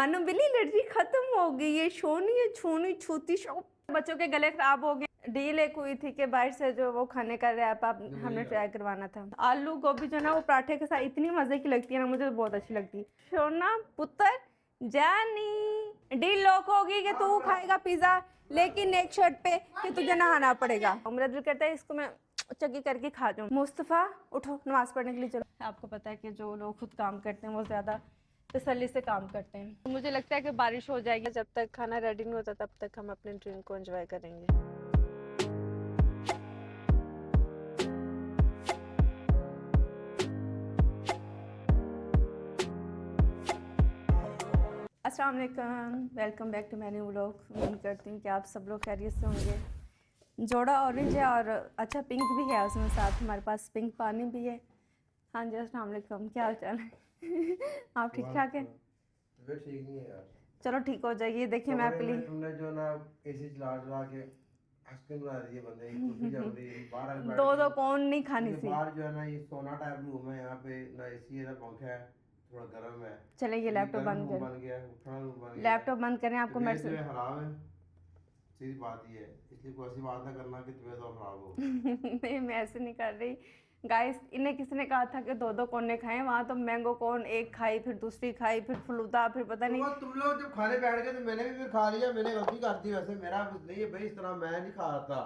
मानो बिल्ली एलर्जी खत्म हो गई है। छोनी छूनी छूती बच्चों के गले खराब हो गए। डील एक हुई थी कि बाहर से जो वो खाने का रैप आप हमने ट्राई करवाना था। आलू गोभी जो ना वो पराठे के साथ इतनी मजे की लगती है ना, मुझे तो बहुत अच्छी लगती है। सोना पुत्र जानी डील लॉक होगी कि तू खाएगा पिज्जा, लेकिन एक शर्ट पे कि तुझे नहाना पड़ेगा। मेरा दिल करता है इसको मैं चक्की करके खा जाऊँ। मुस्तफ़ा उठो नमाज पढ़ने के लिए चलो। आपको पता है कि जो लोग खुद काम करते हैं वो ज़्यादा तसल्ली से काम करते हैं। मुझे लगता है कि बारिश हो जाएगी, जब तक खाना रेडी नहीं होता तब तक हम अपने ड्रिंक को एंजॉय करेंगे। अस्सलाम वालेकुम, welcome back to my new vlog. उम्मीद करती हूँ कि आप सब लोग खैरियत से होंगे। जोड़ा ऑरेंज है और अच्छा पिंक भी है उसमें, साथ हमारे पास पिंक पानी भी है। हाँ जी, अस्सलाम वालेकुम, क्या हाल चाल है? आप ठीक ठाक हैं? तबीयत ठीक नहीं है यार। चलो ठीक हो जाइए। देखिए मैं तुमने जो ना एसी चला चला के आइसक्रीम बना दी है बंदे की, कुल्फी जम रही है बाहर आके बैठ दो गई। कौन नहीं खानी क्योंकि सी। बाहर जो है ना ये सोना टाइप रूम है, यहाँ पे ना एसी है ना पंखा है, थोड़ा गर्म है। चले ये तो ये लैपटॉप गर्म बंद रूम कर, बन गया है, ठंडा रूम बन गया है। लैपटॉप बंद करें। आपको तबीयत जो मेडिसिन है खराब है, सीधी बात ये है। इसलिए कोई ऐसी बात ना करना कि तबीयत और खराब हो। नहीं मैं ऐसे नहीं कर रही गाइस। इन्हें किसी ने कहा था कि दो कोने खाएं, वहाँ तो मैंगो कौन एक खाई, फिर दूसरी खाई, फिर फलूदा, फिर पता नहीं। तुम लोग जब खाने बैठ गए तो मैंने भी फिर खा लिया। मैंने गलती कर दी, वैसे मेरा नहीं है भाई, इस तरह मैं नहीं खा रहा था।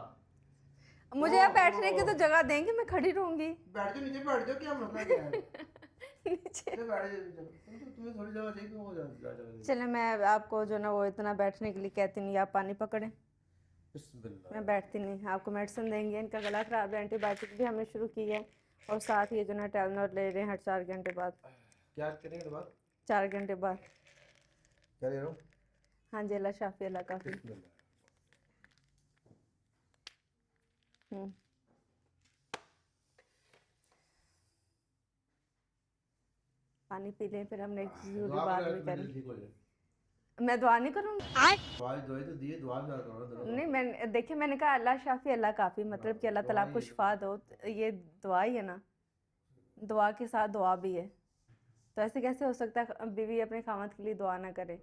मुझे यहाँ बैठने की तो जगह देंगे, मैं खड़ी रहूंगी। बैठ जाओ, नीचे बैठ जाओ, क्या मसला क्या है? नीचे बैठ जाओ, तुम्हें थोड़ी जगह चाहिए, तुमको ज्यादा जगह चाहिए। चले, मैं आपको जो ना वो इतना बैठने के लिए कहती नहीं, आप पानी पकड़े। बिस्मिल्लाह। मैं बैठती नहीं। आपको मेडिसिन देंगे, इनका गला खराब है, एंटीबायोटिक भी हमने शुरू की है, और साथ ही जो ना टेलनर ले रहे हैं हर 4 घंटे बाद। क्या करेंगे बात? 4 घंटे बाद। क्या ले रहा हूँ? हाँ जी, अल्लाह शाफी, अल्लाह काफी। बिस्मिल्लाह। पानी पी लें, फिर हमने एक जरूरी दुआ बात करो भी कि करनी। जल्दी ठीक हो जाए। मैं दुआ नहीं करूँगी। दवाई दवाई तो दी है, दुआ भी करो ना दोनों नहीं, काम। मैं देखिए मैंने कहा अल्लाह शाफी अल्लाह काफ़ी, मतलब कि अल्लाह ताला आपको शिफा दो, तो ये दुआ ही है ना। दुआ के साथ दुआ भी है, तो ऐसे कैसे हो सकता है बीवी अपने खामद के लिए दुआ ना करे?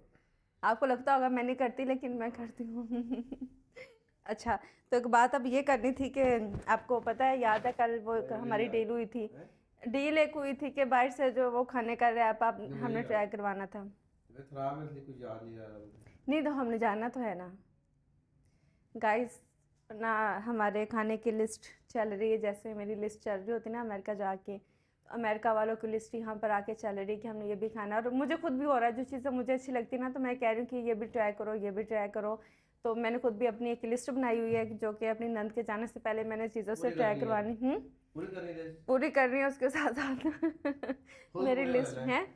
आपको लगता होगा मैं नहीं करती, लेकिन मैं करती हूँ। अच्छा, तो एक बात अब ये करनी थी कि आपको पता है, याद है कल वो हमारी डील हुई थी। डील एक हुई थी कि बाहर से जो वो खाने का रैप आप हमने ट्राई करवाना था। तबीयत खराब है इसलिए कुछ याद नहीं आ रहा मुझे। नहीं तो हमने जाना तो है ना गाइस ना। हमारे खाने की लिस्ट चल रही है, जैसे मेरी लिस्ट चल रही होती ना अमेरिका जाके, तो अमेरिका वालों की लिस्ट यहाँ पर आके चल रही है कि हमने ये भी खाना है। और मुझे खुद भी हो रहा है, जो चीज़ें मुझे अच्छी लगती है ना, तो मैं कह रही हूँ कि ये भी ट्राई करो, ये भी ट्राई करो। तो मैंने खुद भी अपनी एक लिस्ट बनाई हुई है, जो कि अपनी नंद के जाने से पहले मैंने चीज़ों से ट्राई करवानी। पूरी करनी है, उसके साथ साथ मेरी लिस्ट है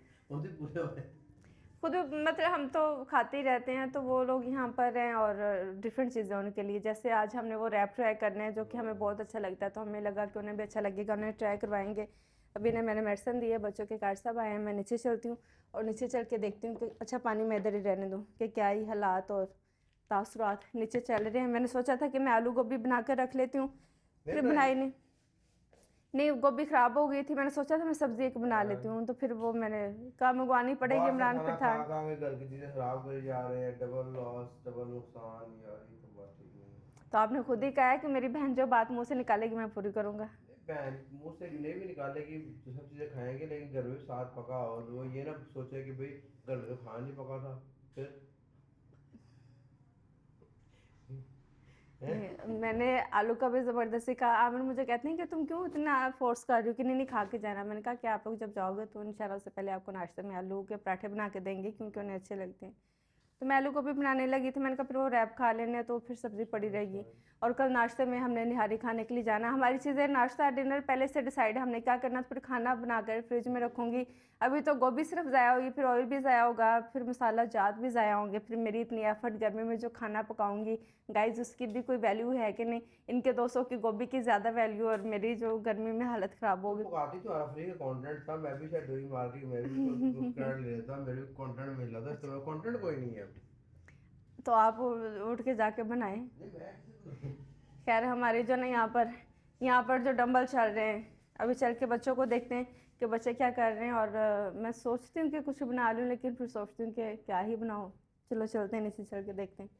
खुद। मतलब हम तो खाते ही रहते हैं, तो वो लोग यहाँ पर हैं और डिफरेंट चीज़ें उनके लिए। जैसे आज हमने वो रैप ट्राई करने हैं, जो कि हमें बहुत अच्छा लगता है, तो हमें लगा कि उन्हें भी अच्छा लगेगा, उन्हें ट्राई करवाएंगे। अभी ने मैंने मेडिसिन दी है, बच्चों के कार्ड सब आए हैं। मैं नीचे चलती हूँ और नीचे चल के देखती हूँ कि अच्छा पानी मैं इधर ही रहने दूँ कि क्या ही हालात और तासुरात नीचे चल रहे हैं। मैंने सोचा था कि मैं आलू गोभी बना कर रख लेती हूँ, फिर बनाई नहीं, गोभी ख़राब हो गई थी। मैंने सोचा था मैं सब्ज़ी एक बना लेती हूँ, तो फिर वो मैंने कहा मंगवानी पड़ेगी। इमरान फिर था घर की चीजें खराब करी जा रहे हैं, डबल लॉस डबल नुकसान। यार ये तो बात ठीक नहीं है। तो आपने खुद ही कहा है कि मेरी बहन जो बात मुंह से निकालेगी मैं पूरी करूँगा। बहन मुंह से नहीं भी निकालेगी, जो सब चीजें खाएंगे, लेकिन घर में साथ पका हो। तो वो ये ना सोचे कि भाई घर में तो खाना नहीं पका था, फिर मैंने आलू का भी ज़बरदस्ती कहा। आमिर मुझे कहते हैं कि तुम क्यों इतना फोर्स कर रही हो कि नहीं खा के जाना। मैंने कहा कि आप लोग जब जाओगे तो इंशाल्लाह से पहले आपको नाश्ते में आलू के पराठे बना के देंगे, क्योंकि उन्हें अच्छे लगते हैं। तो मैं आलू गोभी बनाने लगी थी। मैंने कहा फिर वो रैप खा लेने, तो फिर सब्ज़ी पड़ी रहेगी। और कल नाश्ते में हमने निहारी खाने के लिए जाना। हमारी चीज़ें नाश्ता डिनर पहले से डिसाइड, हमने क्या करना, फिर खाना बनाकर फ्रिज में रखूँगी। अभी तो गोभी सिर्फ ज़ाया होगी, फिर ऑयल भी ज़ाया होगा, फिर मसाला जात भी ज़ाया होंगे, फिर मेरी इतनी एफर्ट गर्मी में जो खाना पकाऊंगी गाइज, उसकी भी कोई वैल्यू है कि नहीं? इनके 200 की गोभी की ज़्यादा वैल्यू, और मेरी जो गर्मी में हालत ख़राब होगी। पकाती तो फ्री का कंटेंट था, मैं भी शायद डोई मार के मैं भी क्रेडिट ले लेता, मेरे भी कंटेंट मिल रहा था। तो कंटेंट कोई नहीं है। तो आप उठ के जाके बनाएं। खैर हमारे जो ना यहाँ पर जो डंबल चल रहे हैं, अभी चल के बच्चों को देखते हैं कि बच्चे क्या कर रहे हैं। और मैं सोचती हूँ कि कुछ बना लूँ, लेकिन फिर सोचती हूँ कि क्या ही बनाऊँ। चलो चलते हैं, नीचे चल के देखते हैं।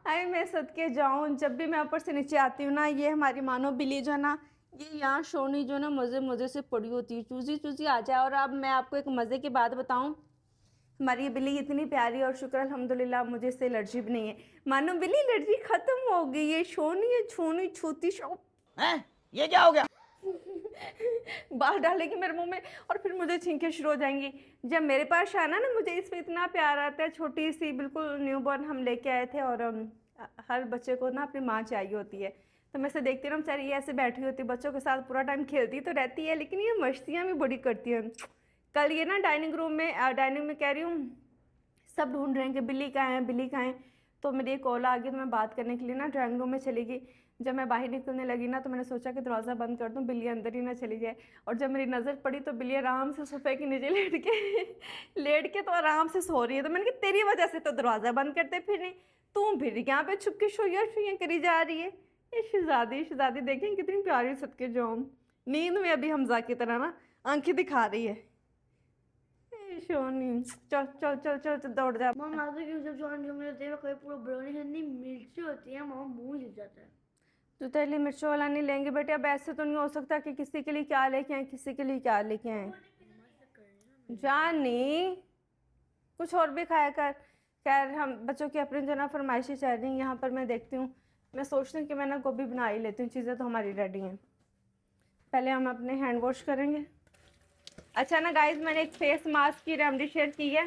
अरे मैं सदके जाऊँ, जब भी मैं ऊपर से नीचे आती हूँ ना, ये हमारी मानो बिल्ली जो है ना, ये यहाँ सोनी जो ना मज़े मज़े से पड़ी होती है, चूजी चूजी आ जाए। और अब मैं आपको एक मज़े की बात बताऊँ, हमारी ये बिल्ली इतनी प्यारी, और शुक्र अल्हम्दुलिल्लाह मुझे इससे एलर्जी भी नहीं है। मानो बिल्ली एलर्जी ख़त्म हो गई है, सोनी है छूनी छूती शौक हैं? ये क्या हो गया? बाल डालेगी मेरे मुंह में और फिर मुझे छींकें शुरू हो जाएंगी। जब मेरे पास आना ना, मुझे इसमें इतना प्यार आता है। छोटी सी बिल्कुल न्यूबॉर्न हम लेके आए थे, और हर बच्चे को ना अपनी माँ चाहिए होती है। तो मैं से देखती हूँ ना, बेचारी ये ऐसे बैठी होती है, बच्चों के साथ पूरा टाइम खेलती तो रहती है, लेकिन ये मस्तियाँ भी बड़ी करती है। कल ये ना डाइनिंग में कह रही हूँ, सब ढूंढ रहे हैं कि बिल्ली कहाँ है, बिल्ली कहाँ है। तो मेरी एक कॉल आ गई, तो मैं बात करने के लिए ना ड्राइंग रूम में चली गई। जब मैं बाहर निकलने लगी ना, तो मैंने सोचा कि दरवाज़ा बंद कर दूँ, बिल्ली अंदर ही ना चली जाए। और जब मेरी नज़र पड़ी तो बिल्ली आराम से सोफे के नीचे लेट के तो आराम से सो रही है। तो मैंने कहा तेरी वजह से तो दरवाज़ा बंद करते फिर नहीं, तू फिर यहाँ पे छुप के शुइयाँ करी जा रही है। ये शहज़ादी देखें कितनी प्यारी सदके जाऊँ, नींद में अभी हमजा की तरह ना आंखें दिखा रही है। सोनी चल चल चल चल चल दौड़ जा। मम्मा तो क्यों जब सोन जो मिलते हैं कोई पूरा ब्राउनी इतनी मिर्ची होती है, मम्मा मुंह हिल जाता है। तो तेरे लिए मिर्चों वाला नहीं लेंगे बेटे। अब ऐसे तो नहीं हो सकता कि किसी के लिए क्या लेके आए, किसी के लिए क्या लेके आए। जानी कुछ और भी खाया कर। खैर हम बच्चों की अपनी जो ना फरमाइशें चल रही हैं यहाँ पर, मैं देखती हूँ, मैं सोचती हूँ कि मैं ना गोभी बना ही लेती हूँ। चीज़ें तो हमारी रेडी हैं, पहले हम अपने हैंड वॉश करेंगे। अच्छा ना गाइस, मैंने एक फेस मास्क की रेमेडी शेयर की है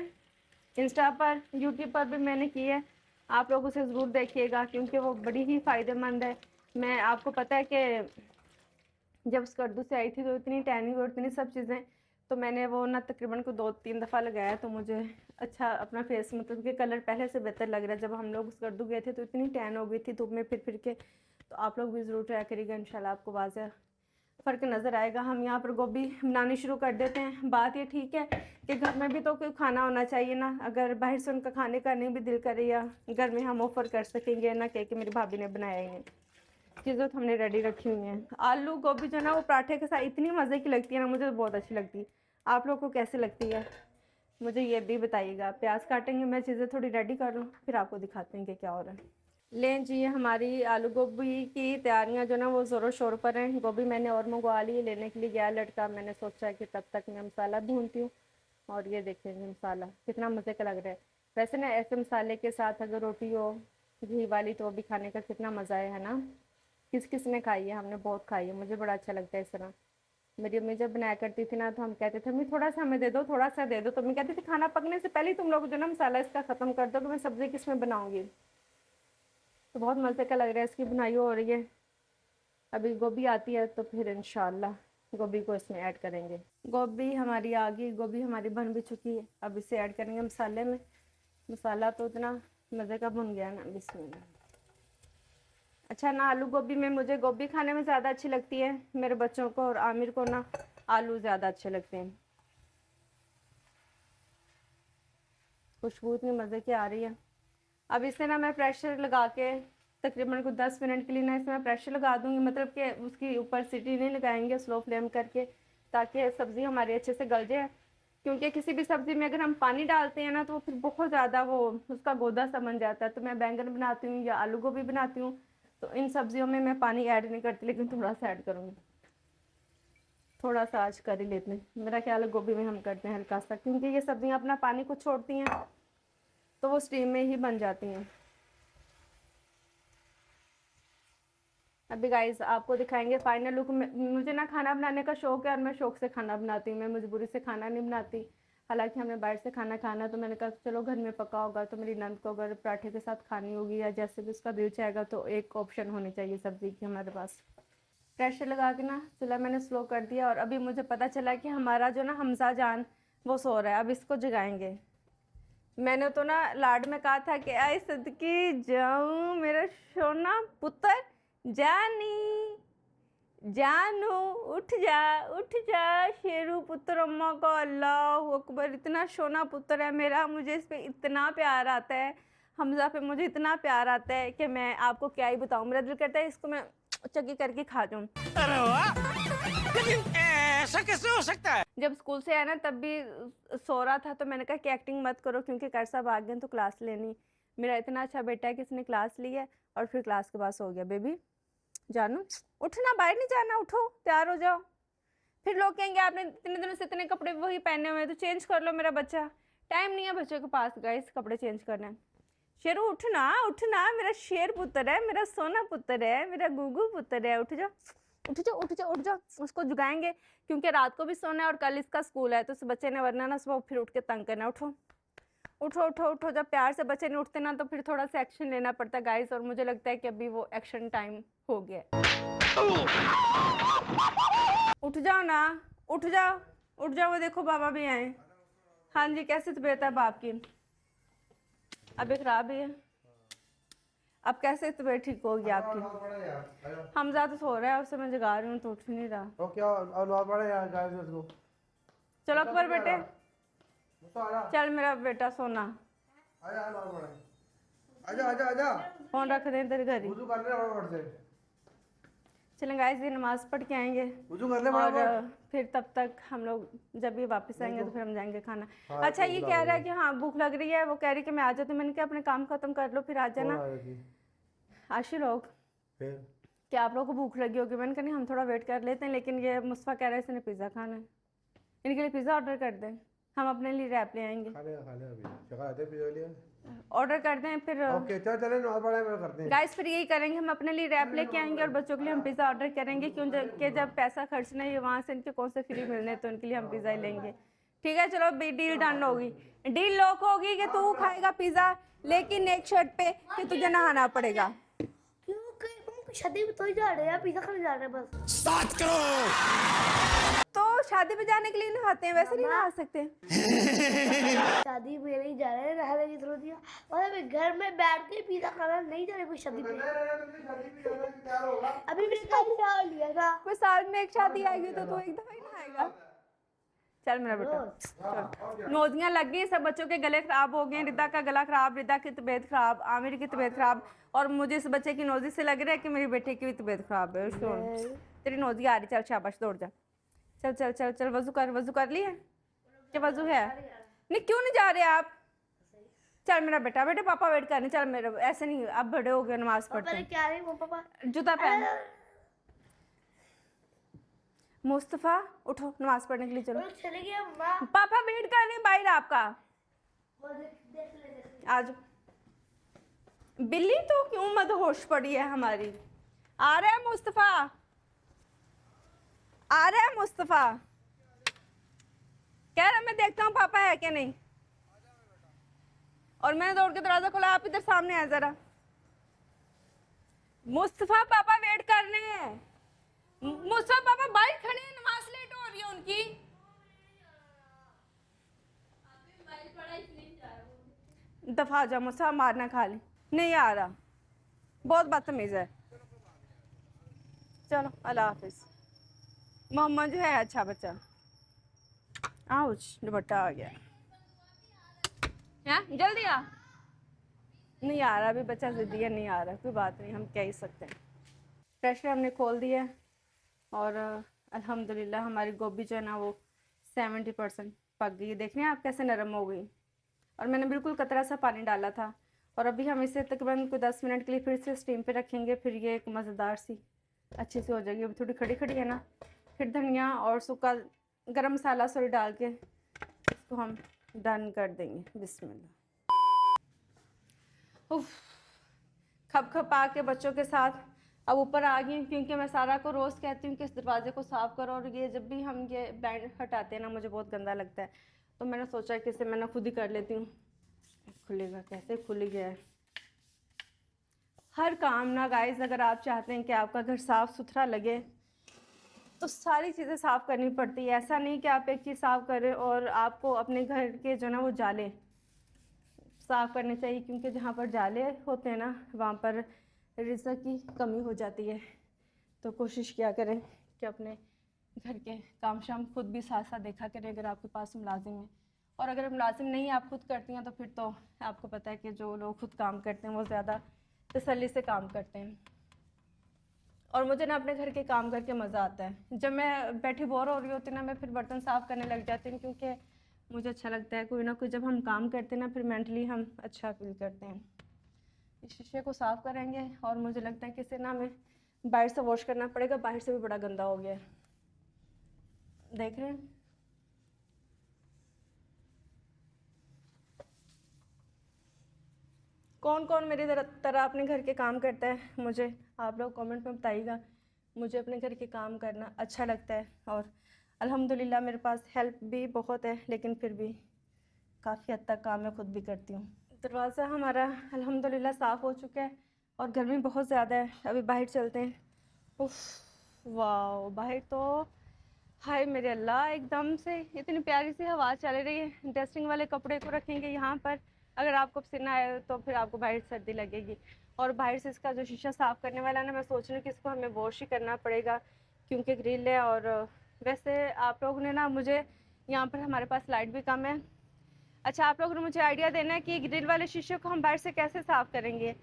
इंस्टा पर, यूट्यूब पर भी मैंने की है। आप लोग उसे ज़रूर देखिएगा, क्योंकि वो बड़ी ही फ़ायदेमंद है। मैं आपको पता है कि जब स्कर्दू से आई थी तो इतनी टैनिंग और इतनी सब चीज़ें, तो मैंने वो ना तकरीबन को 2-3 दफ़ा लगाया, तो मुझे अच्छा अपना फेस मतलब कि कलर पहले से बेहतर लग रहा है। जब हम लोग स्कर्दू गए थे तो इतनी टैन हो गई थी धूप में फिर के। तो आप लोग भी ज़रूर ट्राई करिएगा, इंशाल्लाह आपको वाज़ह फ़र्क नज़र आएगा। हम यहाँ पर गोभी बनानी शुरू कर देते हैं। बात ये ठीक है कि घर में भी तो कोई खाना होना चाहिए ना, अगर बाहर से उनका खाने का नहीं भी दिल करे, या घर में हम ऑफ़र कर सकेंगे ना कि मेरी भाभी ने बनाया ही नहीं। चीज़ें तो हमने रेडी रखी हुई हैं। आलू गोभी जो है ना वो पराठे के साथ इतनी मज़े की लगती है ना, मुझे तो बहुत अच्छी लगती है। आप लोग को कैसे लगती है मुझे ये भी बताइएगा। प्याज काटेंगे, मैं चीज़ें थोड़ी रेडी कर लूँ, फिर आपको दिखाते हैं कि क्या हो रहा है। लें जी, हमारी आलू गोभी की तैयारियां जो ना वो ज़ोरों शोर पर हैं। गोभी मैंने और मंगवा ली, लेने के लिए गया लड़का। मैंने सोचा कि तब तक मैं मसाला भूनती हूँ। और ये देखेंगे मसाला कितना मज़े का लग रहा है। वैसे ना ऐसे मसाले के साथ अगर रोटी हो घी वाली तो भी खाने का कितना मज़ा है ना। किस किस ने खाई है? हमने बहुत खाई है, मुझे बड़ा अच्छा लगता है इस तरह। मेरी अम्मी जब बनाया करती थी ना, तो हम कहते थे अम्मी थोड़ा सा हमें दे दो, थोड़ा सा दे दो। तो अम्मी कहती थी खाना पकने से पहले तुम लोग जो ना मसाला इसका ख़त्म कर दो, तो मैं सब्ज़ी किस में बनाऊँगी। तो बहुत मज़े का लग रहा है, इसकी बुनाई हो रही है। अभी गोभी आती है तो फिर इंशाल्लाह गोभी को इसमें ऐड करेंगे। गोभी हमारी आ गई, गोभी हमारी बन भी चुकी है। अब इसे ऐड करेंगे मसाले में। मसाला तो इतना मज़े का भुन गया ना, बिस्मिल्लाह। अच्छा ना, आलू गोभी में मुझे गोभी खाने में ज़्यादा अच्छी लगती है। मेरे बच्चों को और आमिर को ना आलू ज़्यादा अच्छे लगते हैं। खुशबू इतनी मज़े की आ रही है। अब इसे ना मैं प्रेशर लगा के तकरीबन को 10 मिनट के लिए ना इसमें प्रेशर लगा दूंगी। मतलब कि उसकी ऊपर सीटी नहीं लगाएंगे, स्लो फ्लेम करके, ताकि सब्ज़ी हमारी अच्छे से गल जाए। क्योंकि किसी भी सब्ज़ी में अगर हम पानी डालते हैं ना, तो फिर बहुत ज़्यादा वो उसका गोदा सा बन जाता है। तो मैं बैंगन बनाती हूँ या आलू गोभी बनाती हूँ, तो इन सब्जियों में मैं पानी ऐड नहीं करती, लेकिन थोड़ा सा ऐड करूँगी। थोड़ा सा आज कर ही लेते हैं। मेरा ख्याल है गोभी में हम करते हैं हल्का सा, क्योंकि ये सब्जियाँ अपना पानी को छोड़ती हैं, तो वो स्टीम में ही बन जाती हैं। अभी गाइस आपको दिखाएंगे फाइनल लुक। मुझे ना खाना बनाने का शौक़ है, और मैं शौक़ से खाना बनाती हूँ। मैं मजबूरी से खाना नहीं बनाती। हालांकि हमने बाहर से खाना खाना, तो मैंने कहा चलो घर में पका होगा, तो मेरी नंद को अगर पराठे के साथ खानी होगी या जैसे भी उसका दिल चाहेगा, तो एक ऑप्शन होनी चाहिए सब्ज़ी की हमारे पास। प्रेशर लगा के ना चूल्हा मैंने स्लो कर दिया, और अभी मुझे पता चला कि हमारा जो ना हमजा जान वो सो रहा है। अब इसको जगाएंगे। मैंने तो ना लाड में कहा था कि आई सदकी जाऊं मेरा सोना पुत्र, जानी जानू उठ जा शेरू पुत्र अम्मा का। अल्लाह अकबर, इतना सोना पुत्र है मेरा, मुझे इस पे इतना प्यार आता है। हमजा पे मुझे इतना प्यार आता है कि मैं आपको क्या ही बताऊं। मेरा दिल करता है इसको मैं चक्की करके खा जाऊं। अरे वाह! लेकिन ऐसा कैसे हो सकता है? जब स्कूल से आया ना तब भी सो रहा था, तो मैंने कहा कि एक्टिंग मत करो क्योंकि कर साहब आ गए तो क्लास लेनी। मेरा इतना अच्छा बेटा है कि इसने क्लास ली है और फिर क्लास के बाद सो गया। बेबी जानू उठना, बाहर नहीं जाना, उठो तैयार हो जाओ। फिर लोग कहेंगे आपने इतने दिनों से इतने कपड़े वही पहने हुए हैं तो चेंज कर लो। मेरा बच्चा, टाइम नहीं है बच्चों के पास गाइस कपड़े चेंज करना। शेरू उठना उठना, मेरा शेर पुत्र है, मेरा सोना पुत्र है, मेरा गुगू पुत्र है। उठ जाओ उठ जाओ उठ जाओ उठ जाओ। उसको जुगाएंगे क्योंकि रात को भी सोना है और कल इसका स्कूल है, तो उस बच्चे ने वरना ना सुबह फिर उठ के तंग करना। उठो उठो उठो उठो। जब प्यार से बच्चे नहीं उठते ना तो फिर थोड़ा सा एक्शन लेना पड़ता है गाइस, और मुझे लगता है कि अभी वो एक्शन टाइम हो गया। उठ जाओ ना, उठ जाओ उठ जाओ। वो देखो बाबा भी आए। हाँ जी, कैसे तबीयत है बाप की? अभी खराब ही है। अब कैसे तबीयत ठीक होगी आपकी? हमजा तो सो रहा है, उससे मैं जगा रही हूँ तो उठ नहीं रहा। तो क्या नमाज पढ़े यार गाइस को। चलो अकबर बेटे, चल मेरा बेटा सोना। आजा नमाज पढ़े, आजा आजा आजा। फोन रख दे तेरे घर ही। वुजू कर ले फटाफट से। चलें गाइस, ये नमाज पढ़ के आएंगे वुजू कर ले और फटाफट। फिर तब तक हम लोग जब ये वापस आएंगे तो फिर हम जाएंगे खाना। हाँ, अच्छा तो ये बुला कह रहा है रही कि हाँ भूख लग रही है, वो कह रही कि मैं आ जाती हूँ। मैंने कहा अपने काम खत्म कर लो फिर आ जाना। आशी लोग फिर क्या आप लोगों को भूख लगी होगी? मैंने कहा नहीं हम थोड़ा वेट कर लेते हैं, लेकिन ये मुस्तफ़ा कह रहा है इसने पिज़्ज़ा खाना है, इनके लिए पिज़्ज़ा ऑर्डर कर दें, हम अपने लिए रैप ले आएंगे। खा ले अभी चखा आते पिज़्ज़ा लिया। ऑर्डर कर दें फिर। ओके चल चले नमाज पढ़े मैं करते हैं गाइस फिर यही करेंगे, हम अपने लिए रैप लेके आएंगे और बच्चों के लिए हम पिज़्ज़ा ऑर्डर करेंगे क्योंकि जब पैसा खर्चना है वहाँ से इनके कौन से फ्री मिलने, तो इनके लिए हम पिज़्ज़ा ही लेंगे। ठीक है चलो डील डन होगी। डील लॉक होगी कि तू खाएगा पिज़्ज़ा, लेकिन एक शर्ट पे कि तुझे नहाना पड़ेगा। क्यों कहीं शादी में तो ही जा रहे हैं, पिज़्ज़ा खाने जा रहे हैं बस। बात करो। तो शादी पे जाने के लिए नहाते हैं, वैसे नहीं नहा सकते। शादी में नहीं जा रहे हैं, रहने की जरूरत है। और अभी घर में बैठ के पिज़्ज़ा खाना नहीं जा रहे कोई शादी पे। अभी मैंने कल साल लिया था। कोई साल में एक शादी आएगी तो तू एक दफा ही नहाएगा। चल मेरा बेटा चल। नोजियाँ लग गई, सब बच्चों के गले खराब हो गए। रिदा का गला खराब, रिदा की तबीयत खराब, आमिर की तबीयत खराब, और मुझे इस बच्चे की नोजी से लग रहा है कि मेरी बेटे की भी तबीयत खराब है। तेरी नोजी आ रही, चल शाबाश दौड़ जा। चल चल चल चल वजू कर लिए क्या? वजू है नहीं, क्यों नहीं जा रहे आप? चल मेरा बेटा, बेटे पापा वेट कर रहे। चल मेरे ऐसे नहीं, अब बड़े हो गए, नमाज पढ़ते हैं। क्या रही वो पापा? जूता पहन। मुस्तफ़ा उठो नमाज पढ़ने के लिए चलो। चले गए अम्मा। पापा वेट कर रहे हैं बाहर आपका। आज बिल्ली तो क्यों मदहोश पड़ी है हमारी। आ रहा है मुस्तफ़ा, आ रहा है मुस्तफ़ा। कह रहा मैं देखता हूँ पापा है क्या नहीं। और मैंने दौड़ के दरवाजा खोला, आप इधर सामने आए जरा। मुस्तफ़ा पापा वेट कर रहे हैं। मुस्तफ़ा पापा बाहर खड़े हैं, नमाज लेट हो रही है उनकी। दफा जा मुस्तफ़ा, मारना खा ले। नहीं आ रहा, बहुत बदतमीज है। चलो अल्लाह हाफिज। मोहम्मद जो है अच्छा बच्चा। आउच दुपट्टा आ गया। हैं जल्दी आ। नहीं आ रहा, अभी बच्चा जिद्दी है, नहीं आ रहा। कोई बात नहीं, हम कह ही सकते हैं। प्रेशर हमने खोल दिया और अल्हम्दुलिल्लाह हमारी गोभी जो है ना वो 70% पक गई। देख रहे हैं आप कैसे नरम हो गई। और मैंने बिल्कुल कतरा सा पानी डाला था। और अभी हम इसे तकरीबन कोई 10 मिनट के लिए फिर से स्टीम पे रखेंगे, फिर ये एक मज़ेदार सी अच्छी सी हो जाएगी। अभी थोड़ी खड़ी खड़ी है ना, फिर धनिया और सूखा गरम मसाला सॉरी डाल के इसको हम डन कर देंगे। बिस्मिल्लाह। उफ, खप खपा के बच्चों के साथ अब ऊपर आ गई, क्योंकि मैं सारा को रोज़ कहती हूँ कि इस दरवाजे को साफ़ करो, और ये जब भी हम ये बैंड हटाते हैं ना मुझे बहुत गंदा लगता है। तो मैंने सोचा कि इसे मैं ना खुद ही कर लेती हूँ। खुलेगा कैसे? खुल गया है। हर काम ना गाइस, अगर आप चाहते हैं कि आपका घर साफ़ सुथरा लगे तो सारी चीज़ें साफ़ करनी पड़ती है। ऐसा नहीं कि आप एक चीज़ साफ़ करें और आपको अपने घर के जो ना वो जाले साफ़ करने चाहिए, क्योंकि जहाँ पर जाले होते हैं ना वहाँ पर रिज़्क़ की कमी हो जाती है। तो कोशिश किया करें कि अपने घर के काम शाम खुद भी साथ साथ देखा करें, अगर आपके पास मुलाजिम है। और अगर मुलाजिम नहीं आप खुद करती हैं तो फिर तो आपको पता है कि जो लोग खुद काम करते हैं वो ज़्यादा तसल्ली से काम करते हैं। और मुझे ना अपने घर के काम करके मज़ा आता है। जब मैं बैठी बोर हो रही होती ना, मैं फिर बर्तन साफ़ करने लग जाती हूँ, क्योंकि मुझे अच्छा लगता है कोई ना कोई, जब हम काम करते हैं ना फिर मेंटली हम अच्छा फील करते हैं। इस शीशे को साफ़ करेंगे और मुझे लगता है कि इसे ना हमें बाहर से वॉश करना पड़ेगा, बाहर से भी बड़ा गंदा हो गया है, देख रहे हैं। कौन कौन मेरी तरह अपने घर के काम करता है, मुझे आप लोग कमेंट में बताइएगा। मुझे अपने घर के काम करना अच्छा लगता है और अल्हम्दुलिल्लाह मेरे पास हेल्प भी बहुत है, लेकिन फिर भी काफ़ी हद तक काम मैं खुद भी करती हूँ। दरवाज़ा हमारा अल्हम्दुलिल्लाह साफ़ हो चुका है और गर्मी बहुत ज़्यादा है। अभी बाहर चलते हैं। उफ, वाह, बाहर तो हाय मेरे अल्लाह, एकदम से इतनी प्यारी सी हवा चल रही है। डस्टिंग वाले कपड़े को रखेंगे यहाँ पर, अगर आपको पसीना आए तो फिर आपको बाहर सर्दी लगेगी। और बाहर से इसका जो शीशा साफ़ करने वाला है ना, मैं सोच रही हूँ कि इसको हमें वॉश ही करना पड़ेगा, क्योंकि ग्रिल है। और वैसे आप लोगों ने ना मुझे, यहाँ पर हमारे पास लाइट भी कम है। अच्छा, आप लोगों ने मुझे आइडिया देना है कि ग्रिल वाले शीशे को हम बाहर से कैसे साफ़ करेंगे।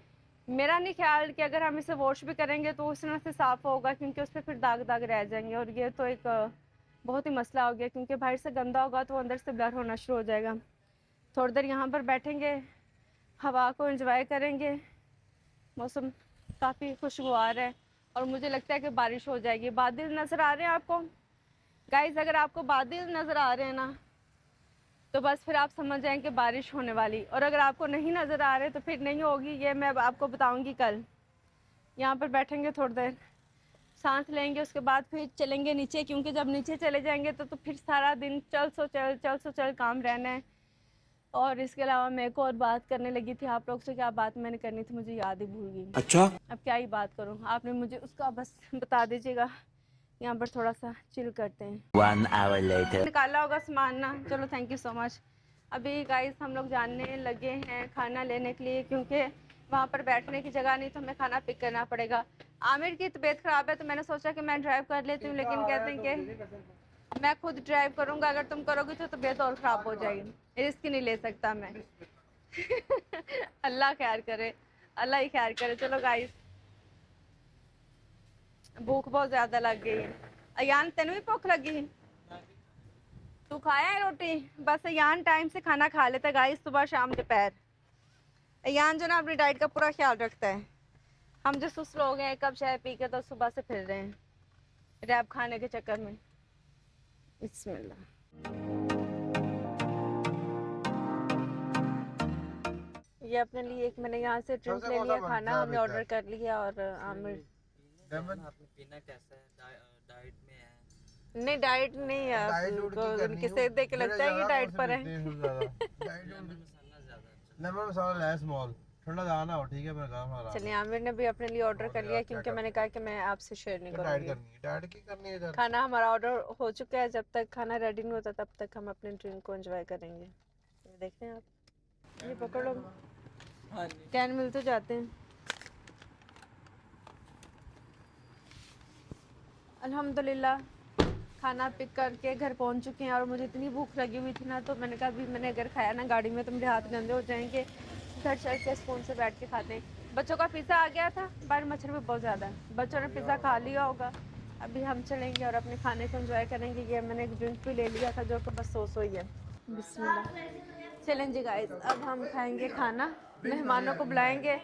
मेरा नहीं ख्याल कि अगर हम इसे वॉश भी करेंगे तो उस तरह से साफ़ होगा, क्योंकि उस पर फिर दाग दाग रह जाएंगे और ये तो एक बहुत ही मसला हो गया, क्योंकि बाहर से गंदा होगा तो अंदर से ब्लर होना शुरू हो जाएगा। थोड़ी देर यहाँ पर बैठेंगे, हवा को एंजॉय करेंगे। मौसम काफ़ी खुशगवार है और मुझे लगता है कि बारिश हो जाएगी। बादल नज़र आ रहे हैं आपको गाइस? अगर आपको बादल नज़र आ रहे हैं ना, तो बस फिर आप समझ जाएं कि बारिश होने वाली। और अगर आपको नहीं नज़र आ रहे तो फिर नहीं होगी, ये मैं अब आपको बताऊंगी कल। यहाँ पर बैठेंगे, थोड़ी देर सांस लेंगे, उसके बाद फिर चलेंगे नीचे, क्योंकि जब नीचे चले जाएंगे तो फिर सारा दिन चल सो चल काम रहना है। और इसके अलावा मैं एक और बात करने लगी थी आप लोग से, क्या बात मैंने करनी थी मुझे याद ही भूल गई। अच्छा, अब क्या ही बात करूँ, आपने मुझे उसका बस बता दीजिएगा। यहाँ पर थोड़ा सा चिल करते हैं। 1 hour later. निकाला होगा सामान ना, चलो थैंक यू सो मच। अभी गाइस हम लोग जाने लगे हैं खाना लेने के लिए, क्योंकि वहाँ पर बैठने की जगह नहीं, तो हमें खाना पिक करना पड़ेगा। आमिर की तबीयत ख़राब है तो मैंने सोचा कि मैं ड्राइव कर लेती हूँ, लेकिन कहते हैं कि मैं खुद ड्राइव करूँगा, अगर तुम करोगी तो तबीयत और ख़राब हो जाएगी, रिस्क नहीं ले सकता मैं। अल्लाह खैर करे, अल्लाह ही खैर करे। चलो गाइस, भूख बहुत ज़्यादा लग गई है। अयान तेनू भी भूख लगी? तू खाया है रोटी? बस अयान टाइम से खाना खा लेता है गाइस, सुबह शाम दोपहर। अयान जो ना अपनी डाइट का पूरा ख्याल रखता है। हम जो सुस्त लोग हैं, कब चाय पी के तो सुबह से फिर रहे हैं रैप खाने के चक्कर में। बिस्मिल्लाह। ये अपने लिए एक मैंने यहाँ से ड्रिंक ले लिया, खाना हमने ऑर्डर कर लिया। और आमिर आपने पीना कैसा है? डाइट में है? नहीं, डाइट नहीं है, आपको किसे देख के लगता है कि डाइट पर है। मसाला ज्यादा अच्छा। लेमन मसाला लेस स्मॉल, ठंडा जाना हो, ठीक है। मैं काम आ रहा चलिए, आमिर ने भी अपने लिए ऑर्डर कर लिया, क्योंकि मैंने कहा कि मैं आपसे शेयर नहीं डाइट करूँगी। करनी है, डाइट की करनी है इधर। खाना हमारा ऑर्डर हो चुका है, जब तक खाना रेडी नहीं होता तब तक हम अपने ड्रिंक को एंजॉय करेंगे। ये देख रहे हैं आप, ये पकड़ लो, हाँ जी। 10 मिल तो जाते हैं। अल्हम्दुलिल्लाह खाना पिक करके घर पहुंच चुके हैं और मुझे इतनी भूख लगी हुई थी ना, तो मैंने कहा अभी मैंने अगर खाया ना गाड़ी में तो मेरे हाथ गंदे हो जाएंगे, घर चल के स्पून से बैठ के खाते हैं। बच्चों का पिज़्ज़ा आ गया था, बाहर मच्छर भी बहुत ज़्यादा है, बच्चों ने पिज़्ज़ा खा लिया होगा। अभी हम चलेंगे और अपने खाने को एंजॉय करेंगे। ये मैंने एक ड्रिंक भी ले लिया था जो कि बस सो ही है। बिस्मिल्लाह। चलें जी गाइस, अब हम खाएंगे खाना, मेहमानों को बुलाएंगे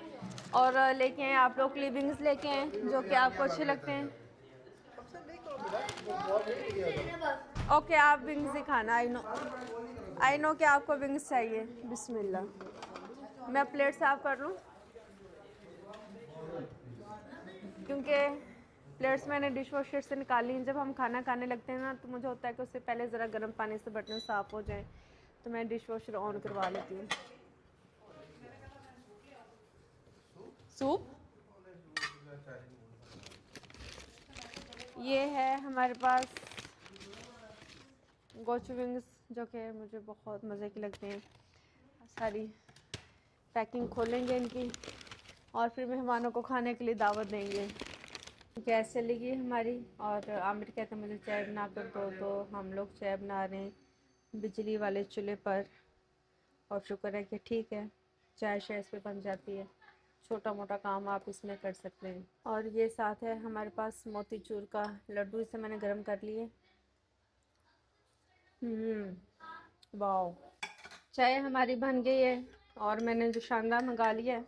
और लेके आए आप लोग क्लिपिंग्स लेके आए जो कि आपको अच्छे लगते हैं। ओके, आप विंग्स ही खाना। आई नो कि आपको विंग्स चाहिए। बिस्मिल्लाह। मैं प्लेट साफ कर लूँ, क्योंकि प्लेट्स मैंने डिश वॉशर से निकाली हैं। जब हम खाना खाने लगते हैं ना, तो मुझे होता है कि उससे पहले ज़रा गर्म पानी से बर्तन साफ़ हो जाएं, तो मैं डिश वॉशर ऑन करवा लेती हूँ। सूप ये है हमारे पास गोचू विंग्स, जो कि मुझे बहुत मज़े की लगते हैं। सारी पैकिंग खोलेंगे इनकी और फिर मेहमानों को खाने के लिए दावत देंगे। गैस चली गई हमारी और आमिर कहते हैं मुझे चाय बना कर दो, तो हम लोग चाय बना रहे हैं बिजली वाले चूल्हे पर। और शुक्र है कि ठीक है, चाय शायद इस पर बन जाती है। छोटा मोटा काम आप इसमें कर सकते हैं। और ये साथ है हमारे पास मोतीचूर का लड्डू, इसे मैंने गर्म कर लिए। वाह, चाय हमारी बन गई है और मैंने जुशांदा मंगा लिया है।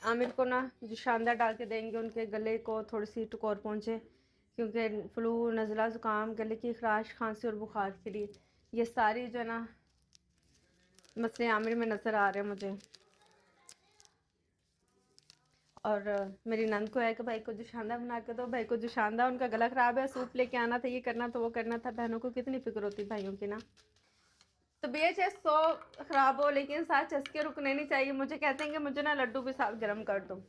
आमिर को ना जुशांदा डाल के देंगे, उनके गले को थोड़ी सी टकोर पहुँचे, क्योंकि फ्लू, नज़ला, ज़ुकाम, गले की खराश, खांसी और बुखार के लिए ये सारी जो है ना मसले आमिर में नज़र आ रहे हैं मुझे। और मेरी नंद को है कि भाई को जुशांदा बना के दो, भाई को जुशांदा, उनका गला ख़राब है, सूप लेके आना था, ये करना था, वो करना था। बहनों को कितनी फिक्र होती भाइयों की ना। तो BHS 100 ख़राब हो लेकिन साथ चस्के रुकने नहीं चाहिए। मुझे कहते हैं कि मुझे ना लड्डू भी साथ गर्म कर दो।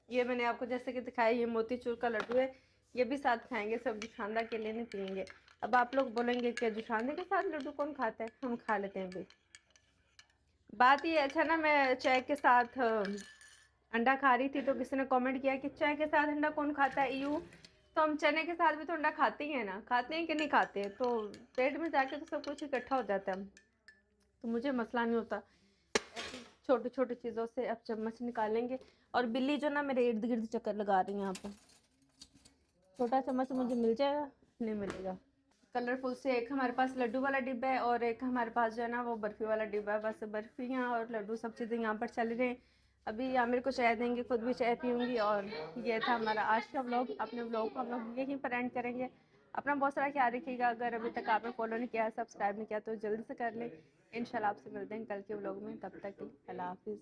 ये मैंने आपको जैसे कि दिखाया, ये मोतीचूर का लड्डू है, ये भी साथ खाएंगे, सब जुशांदा के लिए नहीं पियेंगे। अब आप लोग बोलेंगे कि जुशांदे के साथ लड्डू कौन खाता है, हम खा लेते हैं भी। बात ये अच्छा ना, मैं चाय के साथ अंडा खा रही थी तो किसी ने कमेंट किया कि चाय के साथ अंडा कौन खाता है, यूँ। तो हम चने के साथ भी तो अंडा खाते ही हैं ना, खाते हैं कि नहीं खाते, तो पेट में जाके तो सब कुछ इकट्ठा हो जाता है। तो मुझे मसला नहीं होता, ऐसी छोटी छोटी चीज़ों से अब चम्मच निकालेंगे। और बिल्ली जो ना मेरे इर्द गिर्द चक्कर लगा रही है यहाँ पर। छोटा चम्मच मुझे मिल जाएगा, नहीं मिलेगा। कलरफुल से एक हमारे पास लड्डू वाला डिब्बा है और एक हमारे पास जो है ना वो बर्फ़ी वाला डिब्बा है। बस बर्फ़ियाँ और लड्डू सब चीज़ें यहाँ पर चल रहे हैं। अभी आमिर को चाय देंगे, खुद भी चाय पीऊँगी। और ये था हमारा आज का व्लॉग। अपने व्लॉग को हम लोग यहीं पर एंड करेंगे। अपना बहुत सारा ख्याल रखिएगा। अगर अभी तक आपने फॉलो नहीं किया, सब्सक्राइब नहीं किया तो जल्दी से कर लें। इंशाल्लाह आपसे मिलते हैं कल के व्लॉग में। तब तक अल्लाह हाफिज़।